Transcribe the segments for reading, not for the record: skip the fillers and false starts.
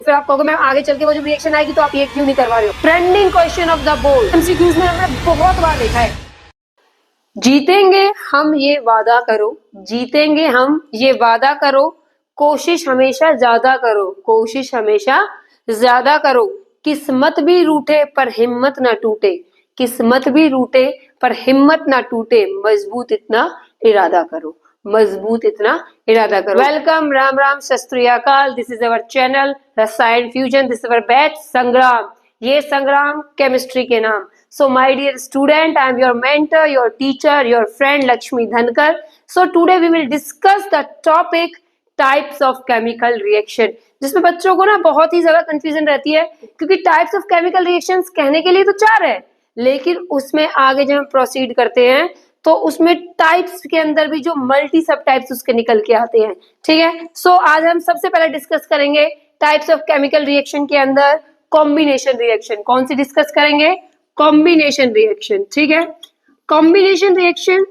फिर आप कहोगे मैम आगे चल के वो जो रिएक्शन आएगी तो आप ये क्यों नहीं करवा रहे हो। Trending question of the board MCQs में हमने बहुत बार देखा है। जीतेंगे हम ये वादा करो, जीतेंगे हम ये वादा करो, कोशिश हमेशा ज्यादा करो, कोशिश हमेशा ज्यादा करो, किस्मत भी रूठे पर हिम्मत ना टूटे, किस्मत भी रूठे पर हिम्मत ना टूटे, मजबूत इतना इरादा करो, मजबूत इतना इरादा करो। वेलकम, राम राम, सत श्री अकाल। दिस इज अवर चैनल रसायन fusion, this is our batch संग्राम। ये संग्राम केमिस्ट्री के नाम। So my dear student, I am your mentor, your teacher, your friend Lakshmi Dhankar. So today we will discuss the topic types of chemical reaction, जिसमें बच्चों को ना बहुत ही ज्यादा कंफ्यूजन रहती है, क्योंकि टाइप्स ऑफ केमिकल रिएक्शंस कहने के लिए तो 4 है, लेकिन उसमें आगे जब हम प्रोसीड करते हैं तो उसमें टाइप्स के अंदर भी जो मल्टी सब टाइप्स उसके निकल के आते हैं। ठीक है, सो आज हम सबसे पहले डिस्कस करेंगे टाइप्स ऑफ केमिकल रिएक्शन के अंदर कॉम्बिनेशन रिएक्शन। कौन सी डिस्कस करेंगे? Combination reaction. ठीक है, कॉम्बिनेशन रिएक्शन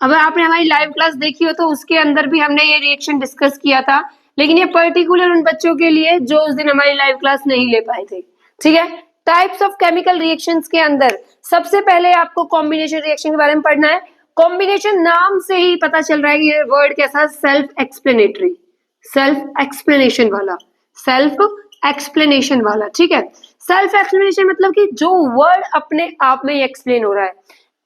अगर आपने हमारी लाइव क्लास देखी हो तो उसके अंदर भी हमने ये रिएक्शन डिस्कस किया था, लेकिन ये पर्टिकुलर उन बच्चों के लिए जो उस दिन हमारी लाइव क्लास नहीं ले पाए थे। ठीक है, टाइप्स ऑफ केमिकल रिएक्शंस के अंदर सबसे पहले आपको कॉम्बिनेशन रिएक्शन के बारे में पढ़ना है। कॉम्बिनेशन नाम से ही पता चल रहा है कि ये वर्ड कैसा, सेल्फ एक्सप्लेनेटरी, सेल्फ एक्सप्लेनेशन वाला, सेल्फ एक्सप्लेनेशन वाला। ठीक है, सेल्फ एक्सप्लेनेशन मतलब कि जो वर्ड अपने आप में एक्सप्लेन हो रहा है।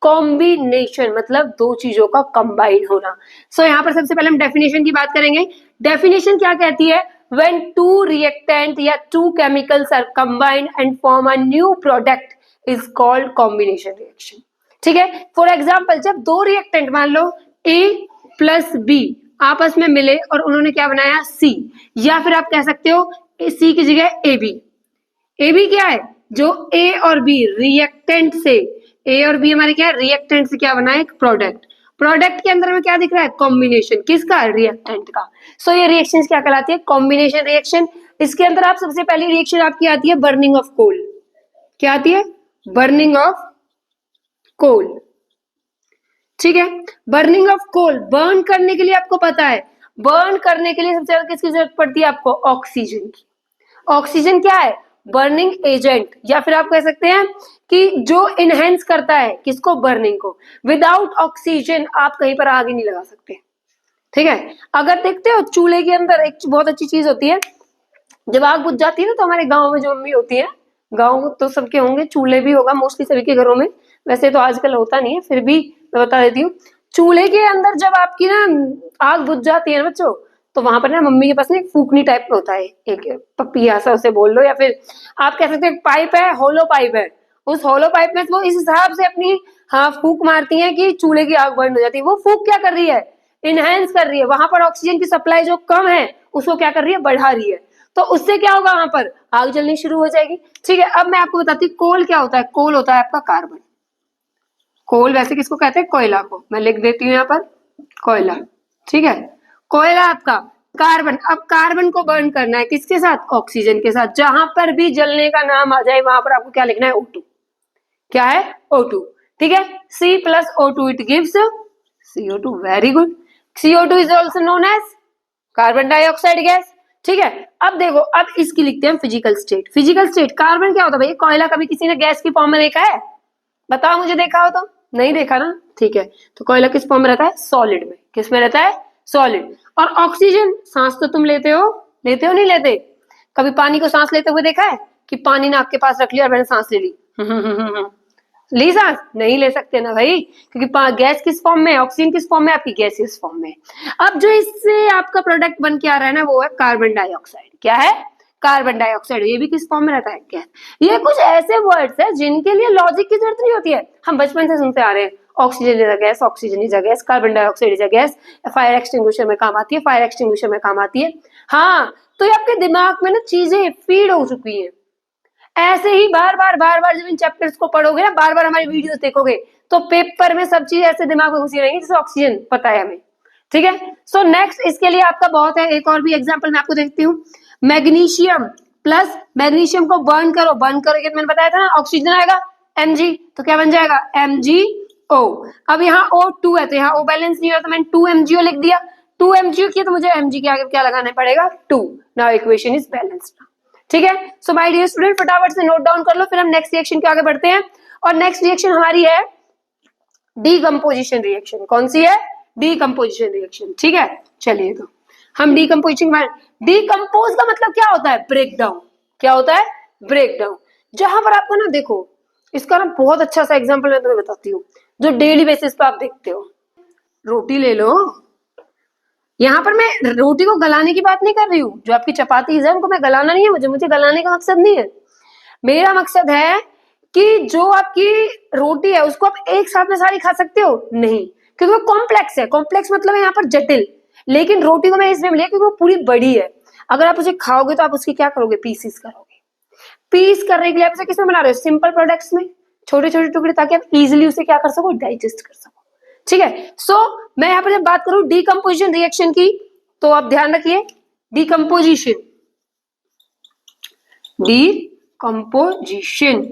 कॉम्बिनेशन मतलब दो चीजों का कंबाइन होना। सो यहाँ पर सबसे पहले हम डेफिनेशन की बात करेंगे। डेफिनेशन क्या कहती है? When two reactant या two chemicals are combined and form a new product is called combination reaction. ठीक है, फॉर एग्जाम्पल जब दो रिएक्टेंट मान लो A प्लस B आपस में मिले और उन्होंने क्या बनाया? C, या फिर आप कह सकते हो C की जगह AB। AB क्या है? जो A और B रिएक्टेंट से, A और B हमारे क्या है? रिएक्टेंट से क्या बना है? एक प्रोडक्ट। प्रोडक्ट के अंदर में क्या दिख रहा है? कॉम्बिनेशन। किसका? रिएक्टेंट का। सो ये रिएक्शंस क्या कहलाती है? Combination reaction. इसके अंदर आप सबसे पहली रिएक्शन आपकी आती है बर्निंग ऑफ कोल। क्या आती है? Burning of coal. ठीक है, बर्निंग ऑफ कोल, बर्न करने के लिए आपको पता है, बर्न करने के लिए सबसे ज्यादा किसकी जरूरत पड़ती है आपको? ऑक्सीजन की। ऑक्सीजन क्या है? बर्निंग एजेंट, या फिर आप कह सकते हैं कि जो इनहेंस करता है किसको? बर्निंग को। विदाउट ऑक्सीजन आप कहीं पर आग ही नहीं लगा सकते। ठीक है, अगर देखते हो चूल्हे के अंदर एक बहुत अच्छी चीज होती है, जब आग बुझ जाती है ना, तो हमारे गांव में जो मम्मी होती है, गांव तो सबके होंगे, चूल्हे भी होगा मोस्टली सभी के घरों में, वैसे तो आजकल होता नहीं है, फिर भी मैं बता देती हूँ। चूल्हे के अंदर जब आपकी ना आग बुझ जाती है ना बच्चों, तो वहां पर ना मम्मी के पास ना एक फूकनी टाइप में होता है, एक पपिया सा उसे बोल लो, या फिर आप कह सकते हैं पाइप है, होलो पाइप है। उस होलो पाइप में वो इस हिसाब से अपनी फूक मारती है कि चूल्हे की आग बंद हो जाती है। वो फूक क्या कर रही है? इनहेंस कर रही है। वहां पर ऑक्सीजन की सप्लाई जो कम है उसको क्या कर रही है? बढ़ा रही है। तो उससे क्या होगा? वहां पर आग जलनी शुरू हो जाएगी। ठीक है, अब मैं आपको बताती हूँ कोल क्या होता है। कोल होता है आपका कार्बन। कोल वैसे किसको कहते हैं? कोयला को। मैं लिख देती हूँ यहाँ पर, कोयला। ठीक है, कोयला आपका कार्बन। अब कार्बन को बर्न करना है किसके साथ? ऑक्सीजन के साथ। जहां पर भी जलने का नाम आ जाए वहां पर आपको क्या लिखना है? O2। क्या है? O2। ठीक है, C plus O2 it gives CO2। Very good. CO2 is also known as carbon dioxide gas. ठीक है, अब देखो, अब इसकी लिखते हैं physical state. Physical state carbon क्या होता है भाई? कोयला कभी किसी ने गैस की फॉर्म में देखा है? बताओ मुझे, देखा हो तो? नहीं देखा ना? ठीक है, तो कोयला किस फॉर्म में रहता है? सॉलिड में। किस में रहता है? सॉलिड। और ऑक्सीजन, सांस तो तुम लेते हो, लेते हो नहीं लेते? कभी पानी को सांस लेते हुए देखा है कि पानी नाक के पास रख लिया और मैंने सांस ले ली? ली सांस? नहीं ले सकते ना भाई, क्योंकि गैस किस फॉर्म में? ऑक्सीजन किस फॉर्म में? आपकी गैसियस फॉर्म में। अब जो इससे आपका प्रोडक्ट बन के आ रहा है ना, वो है कार्बन डाइऑक्साइड। क्या है? Carbon dioxide. ये भी किस फॉर्म में रहता है? गैस। ये कुछ ऐसे वर्ड्स है जिनके लिए लॉजिक की जरूरत नहीं होती है, हम बचपन से सुनते आ रहे हैं। Oxygen is a gas, oxygen is a gas, carbon dioxide is a gas, fire extinguisher में काम आती है, फायर एक्सटिंग्विशर में काम आती है। हाँ, तो ये आपके दिमाग में ना चीजें फीड हो चुकी है। ऐसे ही बार बार जब इन चैप्टर्स को पढ़ोगे ना, बार बार हमारी वीडियोस देखोगे, तो पेपर में सब चीज ऐसे दिमाग में घुसी रहेंगी जैसे ऑक्सीजन पता है हमें। ठीक है, सो नेक्स्ट इसके लिए आपका बहुत है, एक और भी एग्जाम्पल मैं आपको देखती हूँ। मैग्नीशियम प्लस मैग्नीशियम को बर्न करो, बर्न करोगे तो मैंने बताया था ना ऑक्सीजन आएगा Mg, तो क्या बन जाएगा? MgO। अब यहाँ O2 है तो यहाँ O बैलेंस नहीं हो रहा, तो मैंने 2MgO लिख दिया। 2MgO किया तो मुझे Mg के आगे क्या लगाना पड़ेगा? 2। Now equation is balanced. ठीक है। सो माय डियर स्टूडेंट फटाफट से नोट डाउन कर लो, फिर हम नेक्स्ट रिएक्शन के आगे बढ़ते हैं। और नेक्स्ट रिएक्शन हमारी है डीकंपोजिशन रिएक्शन। कौन सी है? Decomposition reaction. ठीक है, चलिए तो हम डीकंपोजिशन, डीकंपोज का मतलब क्या होता है? Break down. क्या होता है? Break down. जहां पर आपको ना देखो, इसका ना बहुत अच्छा सा एग्जांपल मैं तुम्हें बताती हूँ, जो डेली बेसिस पे आप देखते हो। रोटी ले लो, यहाँ पर मैं रोटी को गलाने की बात नहीं कर रही हूँ। जो आपकी चपाती है उनको मैं गलाना नहीं है, मुझे गलाने का मकसद नहीं है। मेरा मकसद है कि जो आपकी रोटी है उसको आप एक साथ में सारी खा सकते हो? नहीं, क्योंकि वो कॉम्प्लेक्स है। कॉम्प्लेक्स मतलब है यहाँ पर जटिल। लेकिन रोटी को मैं इसलिए मिली क्योंकि वो पूरी बड़ी है। अगर आप उसे खाओगे तो आप उसकी क्या करोगे? पीसेस करोगे। पीस करने के लिए आप इसे किसमें बना रहे हो? सिंपल प्रोडक्ट्स में, छोटे छोटे टुकड़े, ताकि आप इजिली उसे क्या कर सको? डाइजेस्ट कर सको। ठीक है। सो मैं यहाँ पर जब बात करूं डीकंपोजिशन रिएक्शन की, तो आप ध्यान रखिए, डीकंपोजिशन, डीकंपोजिशन,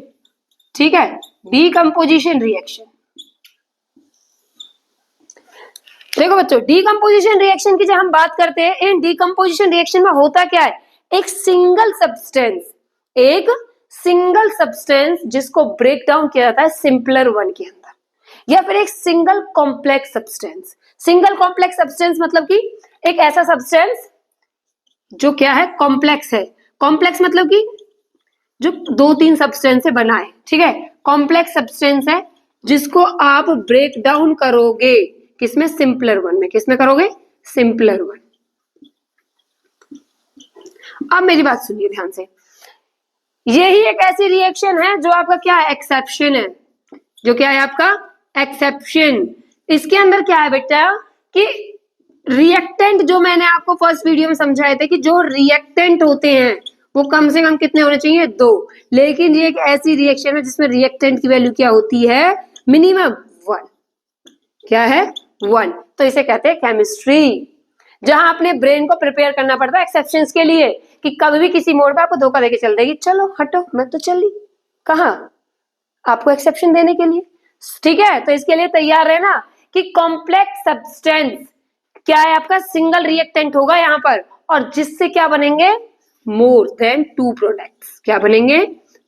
ठीक है, डीकंपोजिशन रिएक्शन। देखो बच्चों, डीकंपोजिशन रिएक्शन की जब हम बात करते हैं, इन डीकंपोजिशन रिएक्शन में होता क्या है? एक सिंगल सब्सटेंस जिसको ब्रेक डाउन किया जाता है सिंपलर वन के अंदर, या फिर एक single complex substance. Single complex substance मतलब कि एक ऐसा सब्सटेंस जो क्या है? कॉम्प्लेक्स है। कॉम्प्लेक्स मतलब कि जो 2-3 सब्सटेंस से बना है। ठीक है, कॉम्प्लेक्स सब्सटेंस है जिसको आप ब्रेक डाउन करोगे किसमें? सिंपलर वन में। किसमें करोगे? Simpler one. अब मेरी बात सुनिए ध्यान से, यही एक ऐसी रिएक्शन है जो आपका क्या है? एक्सेप्शन है। जो क्या है आपका? एक्सेप्शन। इसके अंदर क्या है बेटा कि रिएक्टेंट, जो मैंने आपको फर्स्ट वीडियो में समझाए थे कि जो रिएक्टेंट होते हैं वो कम से कम कितने होने चाहिए? 2। लेकिन ये एक ऐसी रिएक्शन है जिसमें रिएक्टेंट की वैल्यू क्या होती है? मिनिमम 1। क्या है? 1। तो इसे कहते हैं केमिस्ट्री, जहां अपने ब्रेन को प्रिपेयर करना पड़ता है एक्सेप्शंस के लिए, कि कभी भी किसी मोड़ पे आपको धोखा देके चल देगी, चलो हटो मैं तो चली, कहा आपको एक्सेप्शन देने के लिए। ठीक है, तो इसके लिए तैयार रहना कि कॉम्प्लेक्स सब्सटेंस क्या है आपका? सिंगल रिएक्टेंट होगा यहाँ पर, और जिससे क्या बनेंगे? More than 2 products. क्या बनेंगे?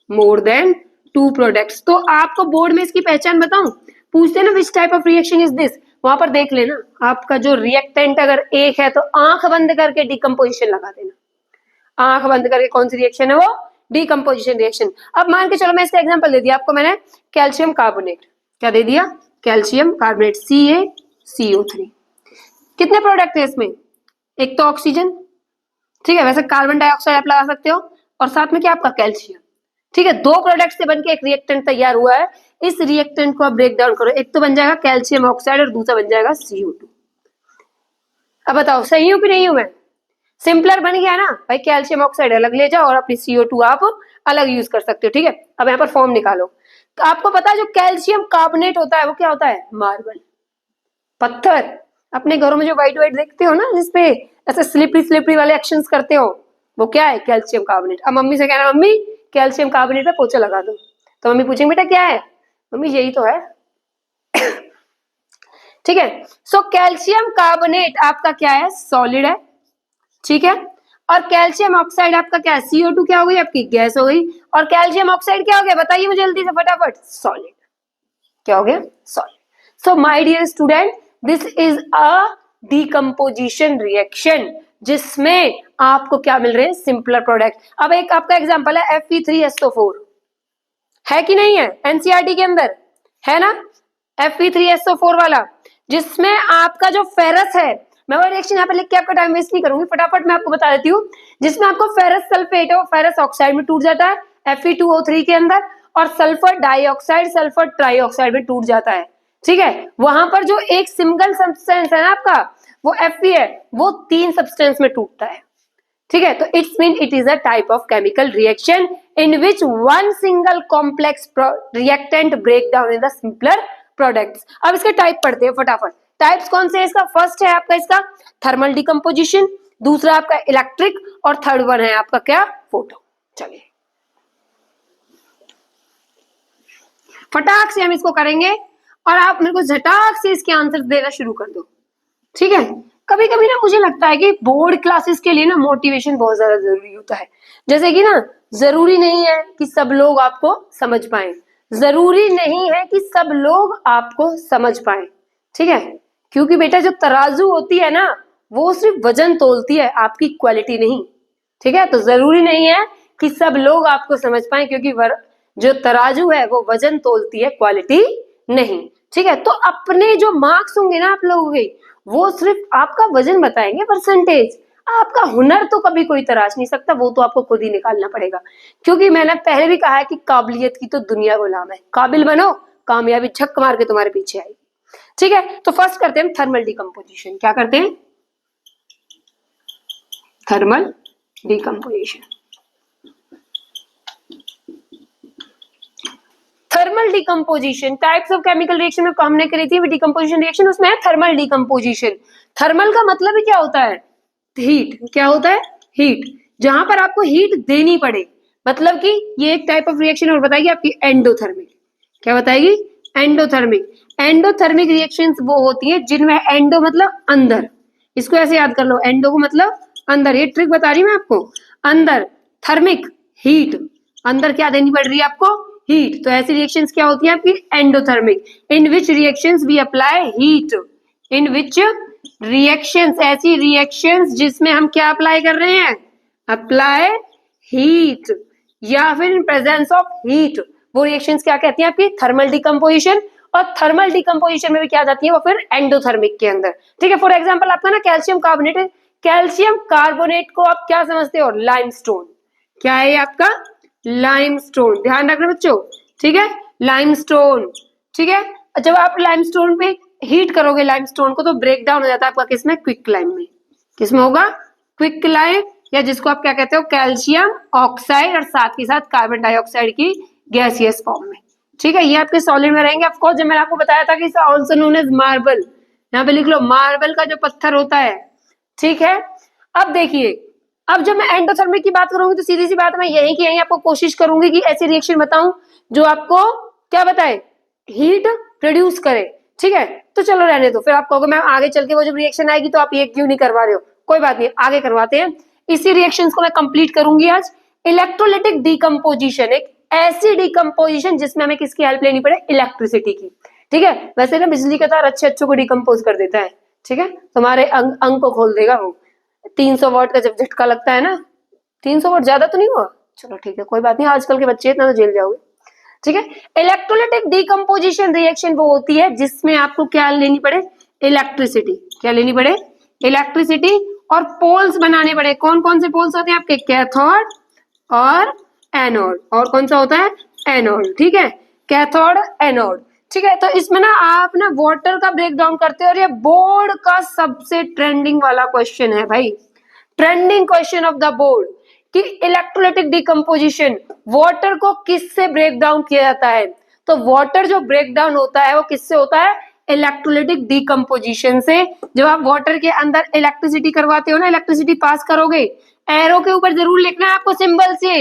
More than 2 products. तो आपको बोर्ड में इसकी पहचान बताऊं? पूछते हैं ना which type of reaction is this, वहां पर देख लेना आपका जो रिएक्टेंट अगर एक है तो आंख बंद करके डीकंपोजिशन लगा देना। आंख बंद करके कौन सी रिएक्शन है वो? Decomposition reaction. अब मान के चलो मैं इसका एग्जांपल दे दिया आपको मैंने, कैल्शियम कार्बोनेट। क्या दे दिया? Calcium carbonate, CaCO3। कितने प्रोडक्ट है इसमें? एक तो ऑक्सीजन, ठीक है, वैसे कार्बन डाइऑक्साइड आप लगा सकते हो, और साथ में क्या आपका? कैल्शियम। ठीक है, 2 प्रोडक्ट से बनके एक रिएक्टेंट तैयार हुआ है। इस रिएक्टेंट को आप ब्रेक डाउन करो, एक तो बन जाएगा कैल्शियम ऑक्साइड और दूसरा बन जाएगा CO2। अब बताओ सही हूं कि नहीं हूं मैं? सिंपलर बन गया ना भाई, कैल्शियम ऑक्साइड अलग ले जाओ और अपनी CO2 आप अलग यूज कर सकते हो। ठीक है, अब यहाँ पर फॉर्म निकालो। तो आपको पता है जो कैल्शियम कार्बोनेट होता है वो क्या होता है? मार्बल, पत्थर। अपने घरों में जो व्हाइट व्हाइट देखते हो ना, जिसपे ऐसे स्लिपरी वाले एक्शंस करते हो, वो क्या है? Calcium carbonate. अब मम्मी से कहना, मम्मी कैल्शियम कार्बोनेट पे पोछा लगा दो, तो मम्मी पूछेंगे बेटा क्या है? मम्मी यही तो है। ठीक है, सो कैल्शियम कार्बोनेट आपका क्या है? सॉलिड है। ठीक है, और कैल्शियम ऑक्साइड आपका क्या है? CO2 क्या हो गई? आपकी गैस हो गई। और कैल्शियम ऑक्साइड क्या हो गया? बताइए मुझे जल्दी से फटाफट। सॉलिड। क्या हो गया? Solid. So my dear student, this is a decomposition reaction जिसमें आपको क्या मिल रहे हैं? Simpler product. अब एक आपका एग्जांपल है Fe3SO4, है कि नहीं है? एनसीईआरटी के अंदर है ना Fe3SO4 वाला, जिसमें आपका जो फेरस है, मैं वो रिएक्शन यहाँ पे लिख के आपका टाइम वेस्ट नहीं करूंगी, फटाफट मैं आपको बता देती हूँ। जिसमें आपको फेरस सल्फेट है वो फेरस ऑक्साइड में टूट जाता है Fe2O3 के अंदर, और सल्फर डाइऑक्साइड सल्फर ट्राइऑक्साइड में टूट जाता है। ठीक है, वहां पर जो एक सिंगल सब्सटेंस है ना आपका, वो Fe है, वो 3 सब्सटेंस में टूटता है। ठीक है, तो it's mean it is a type of chemical reaction in which one single complex reactant break down in the simpler products. अब इसके टाइप पढ़ते हैं फटाफट। टाइप्स कौन से है इसका? फर्स्ट है आपका इसका थर्मल डिकम्पोजिशन, दूसरा आपका इलेक्ट्रिक, और थर्ड वन है आपका क्या? फोटो। चलिए फटाक से हम इसको करेंगे और आप मेरे को झटाक से इसके आंसर देना शुरू कर दो। ठीक है, कभी कभी ना मुझे लगता है कि बोर्ड क्लासेस के लिए ना मोटिवेशन बहुत ज्यादा जरूरी होता है। जैसे कि ना जरूरी नहीं है कि सब लोग आपको समझ पाए, जरूरी नहीं है कि सब लोग आपको समझ पाए, ठीक है। क्योंकि बेटा जो तराजू होती है ना वो सिर्फ वजन तोलती है, आपकी क्वालिटी नहीं, ठीक है। तो जरूरी नहीं है कि सब लोग आपको समझ पाए, क्योंकि जो तराजू है वो वजन तोलती है, क्वालिटी नहीं, ठीक है। तो अपने जो मार्क्स होंगे ना आप लोगों के, वो सिर्फ आपका वजन बताएंगे, परसेंटेज। आपका हुनर तो कभी कोई तराश नहीं सकता, वो तो आपको खुद ही निकालना पड़ेगा। क्योंकि मैंने पहले भी कहा है कि काबिलियत की तो दुनिया गुलाम है। काबिल बनो, कामयाबी झक मार के तुम्हारे पीछे आएगी, ठीक है। तो फर्स्ट करते हैं थर्मल डिकम्पोजिशन। क्या करते हैं? Thermal decomposition. Thermal decomposition types of chemical reaction में हमने करी थी डिकम्पोजिशन रिएक्शन, उसमें है थर्मल डिकम्पोजिशन। थर्मल का मतलब ही क्या होता है? हीट। क्या होता है? हीट। जहां पर आपको हीट देनी पड़े, मतलब कि ये एक टाइप ऑफ रिएक्शन और बताएगी आपकी एंडोथर्मिक। क्या बताएगी? एंडोथर्मिक। एंडोथर्मिक रिएक्शंस वो होती है जिनमें एंडो मतलब अंदर, इसको ऐसे याद कर लो, एंडो को मतलब अंदर, ये ट्रिक बता रही मैं आपको। अंदर, थर्मिक हीट, अंदर क्या देनी पड़ रही है आपको? हीट। तो ऐसी रिएक्शंस क्या होती है आपकी? Endothermic. In which reactions we apply heat. In which reactions, ऐसी रिएक्शंस जिसमें हम क्या अप्लाई कर रहे हैं? अप्लाई हीट, या फिर इन प्रेजेंस ऑफ हीट। वो रिएक्शंस क्या कहती हैं आपकी? Thermal decomposition. और थर्मल डिकम्पोजिशन में भी क्या जाती है वो? फिर एंडोथर्मिक के अंदर, ठीक है। फॉर एग्जाम्पल आपका ना कैल्शियम कार्बोनेट है, कैल्शियम कार्बोनेट को आप क्या समझते हो? लाइमस्टोन। क्या है आपका? लाइमस्टोन। ध्यान रखना बच्चों, ठीक है, लाइमस्टोन, ठीक है। जब आप लाइमस्टोन पे हीट करोगे लाइमस्टोन को, तो ब्रेक डाउन हो जाता है आपका किसमें? क्विकलाइम में। किसमें होगा? क्विकलाइम, या जिसको आप क्या कहते हो? कैल्शियम ऑक्साइड, और साथ ही साथ कार्बन डाइऑक्साइड की गैसियस फॉर्म में, ठीक है। ये आपके सॉलिड में रहेंगे। ऑफ कोर्स जब मैंने आपको बताया था कि आल्सो नोन एज मार्बल, यहाँ पे लिख लो मार्बल का जो पत्थर होता है, ठीक है। अब देखिए, अब जब मैं एंडोथर्मिक की बात करूंगी तो सीधी सी बात मैं यही की यही आपको कोशिश करूंगी कि ऐसी रिएक्शन बताऊं जो आपको क्या बताए? हीट प्रोड्यूस करे, ठीक है। तो चलो रहने दो, फिर आप कहोगे मैम आगे चल के वो जब रिएक्शन आएगी तो आप ये क्यों नहीं करवा रहे हो? कोई बात नहीं, आगे करवाते हैं। इसी रिएक्शंस को मैं कंप्लीट करूंगी आज। इलेक्ट्रोलिटिक डिकम्पोजिशन, एक ऐसी डिकम्पोजिशन जिसमें हमें किसकी हेल्प लेनी पड़े? इलेक्ट्रिसिटी की, ठीक है। वैसे ना बिजली का तार अच्छे अच्छे को डिकम्पोज कर देता है, ठीक है, तुम्हारे अंग को खोल देगा वो। 300 वाट का जब झटका लगता है ना, 300 वाट ज्यादा तो नहीं हुआ? चलो ठीक है, कोई बात नहीं, आजकल के बच्चे इतना तो झेल जाओगे, ठीक है। इलेक्ट्रोलिटिक डिकम्पोजिशन रिएक्शन वो होती है जिसमें आपको क्या लेनी पड़े? इलेक्ट्रिसिटी। क्या लेनी पड़े? इलेक्ट्रिसिटी। और पोल्स बनाने पड़े। कौन कौन से पोल्स होते हैं आपके? कैथोड और एनोड। और कौन सा होता है? एनोड, ठीक है, कैथोड एनोड, ठीक है। तो इसमें ना आप ना वाटर का ब्रेक डाउन करते हो, और ये बोर्ड का सबसे ट्रेंडिंग वाला क्वेश्चन है भाई, trending question of the board, कि इलेक्ट्रोलिटिक डिकम्पोजिशन वाटर को किससे ब्रेक डाउन किया जाता है? तो वाटर जो ब्रेक डाउन होता है वो किससे होता है? इलेक्ट्रोलिटिक डिकम्पोजिशन से। जब आप वाटर के अंदर इलेक्ट्रिसिटी करवाते हो ना, इलेक्ट्रिसिटी पास करोगे, एरो के ऊपर जरूर लिखना है आपको सिंबल से,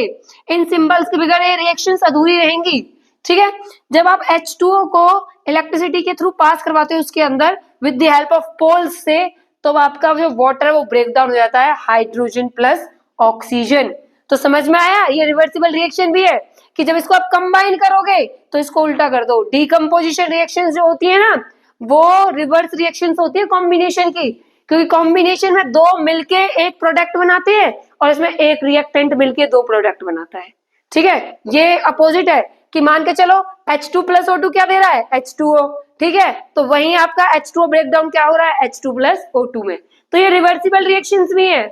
इन सिंबल्स के बगैर ये रिएक्शंस अधूरी रहेंगी, ठीक है। जब आप H2O को इलेक्ट्रिसिटी के थ्रू पास करवाते हो उसके अंदर with the help of poles से, तो आपका जो वाटर है वो ब्रेक डाउन हो जाता है हाइड्रोजन प्लस ऑक्सीजन। तो समझ में आया? ये रिवर्सिबल रिएक्शन भी है कि जब इसको आप कंबाइन करोगे तो इसको उल्टा कर दो। डिकम्पोजिशन रिएक्शंस जो होती है ना वो रिवर्स रिएक्शंस होती है कॉम्बिनेशन की, क्योंकि कॉम्बिनेशन में दो मिलके एक प्रोडक्ट बनाते हैं और इसमें एक रिएक्टेंट मिलके दो प्रोडक्ट बनाता है, ठीक है। ये अपोजिट है कि मान के चलो H2 प्लस O2 क्या दे रहा है? H2O, ठीक है। तो वहीं आपका H2O ब्रेकडाउन क्या हो रहा है? H2 प्लस O2 में। तो ये रिवर्सिबल रिएक्शंस भी है,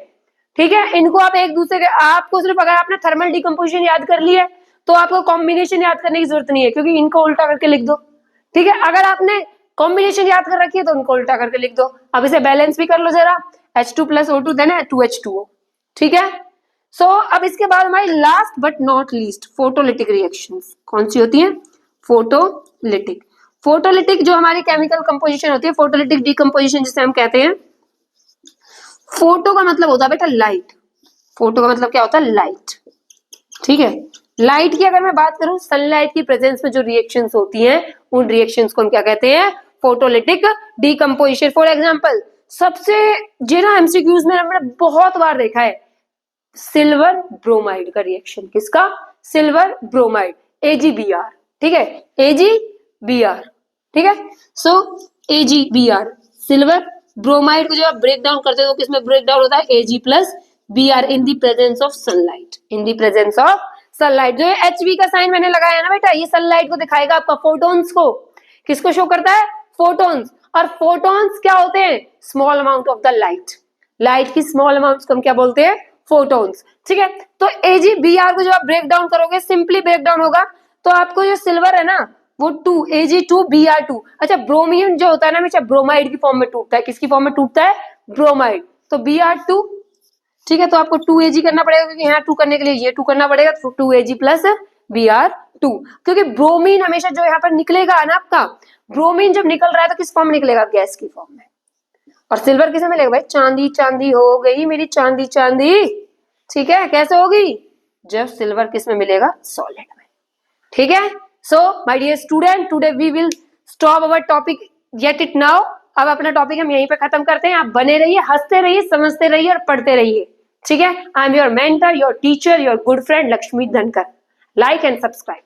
ठीक है। इनको आप एक दूसरे के, आपको सिर्फ अगर आपने थर्मल डिकम्पोजिशन याद कर लिया तो आपको कॉम्बिनेशन याद करने की जरूरत नहीं है, क्योंकि इनको उल्टा करके लिख दो, ठीक है। अगर आपने कॉम्बिनेशन याद कर रखी है तो उनको उल्टा करके लिख दो। अब इसे बैलेंस भी कर लो जरा, H2 प्लस O2 देन है 2H2O, ठीक है। सो अब इसके बाद हमारी last but not least photolytic reactions कौन सी होती हैं? फोटोलिटिक। फोटोलिटिक जो हमारी केमिकल कंपोजिशन होती है, फोटोलिटिक डिकम्पोजिशन जिसे हम कहते हैं। फोटो का मतलब होता है बेटा लाइट, फोटो का मतलब क्या होता है? लाइट, ठीक है। लाइट की अगर मैं बात करूं, सनलाइट की प्रेजेंस में जो रिएक्शंस होती हैं उन रिएक्शंस को हम क्या कहते हैं? Photolytic decomposition. फॉर एग्जांपल सबसे जो ना एमसीक्यूज में हमने बहुत बार देखा है, सिल्वर ब्रोमाइड का रिएक्शन, किसका? सिल्वर ब्रोमाइड, AgBr, ठीक है, AgBr, ठीक है। सो AgBr, सिल्वर ब्रोमाइड को जब आप ब्रेक डाउन करते हो तो किसमें ब्रेक डाउन होता है? Ag+Br in the presence of sunlight, in the presence of sunlight. जो HV का साइन मैंने लगाया ना बेटा, ये सनलाइट को दिखाएगा आपका, फोटोन्स को। किसको शो करता है? फोटोन्स। और फोटोन्स क्या होते हैं? Small amount of the light, light की स्मॉल अमाउंट को हम क्या बोलते हैं? फोटोन्स, ठीक है। तो AgBr को जब आप ब्रेक डाउन करोगे, सिंपली ब्रेक डाउन होगा, तो आपको जो सिल्वर है ना वो 2 Ag2Br2। अच्छा, ब्रोमीन जो होता है ना हमेशा ब्रोमाइड की फॉर्म में टूटता है, किसकी फॉर्म में टूटता है? ब्रोमाइड, तो Br2, ठीक है। तो आपको 2Ag करना पड़ेगा, क्योंकि यहाँ 2 करने के लिए ये 2 करना पड़ेगा, तो 2Ag+Br2, क्योंकि ब्रोमीन हमेशा जो यहाँ पर निकलेगा ना आपका, ब्रोमीन जब निकल रहा है तो किस फॉर्म में निकलेगा? गैस की फॉर्म में। और सिल्वर किसे मिलेगा भाई? चांदी चांदी हो गई मेरी चांदी चांदी, ठीक है। कैसे होगी? जब सिल्वर किस में मिलेगा? सॉलिड में, ठीक है। So my dear student, today we will stop our topic, get it now. अब अपना टॉपिक हम यहीं पे खत्म करते हैं। आप बने रहिए, हंसते रहिए, समझते रहिए और पढ़ते रहिए, ठीक है। I am your mentor, your teacher, your good friend Lakshmi Dhankar. Like and subscribe.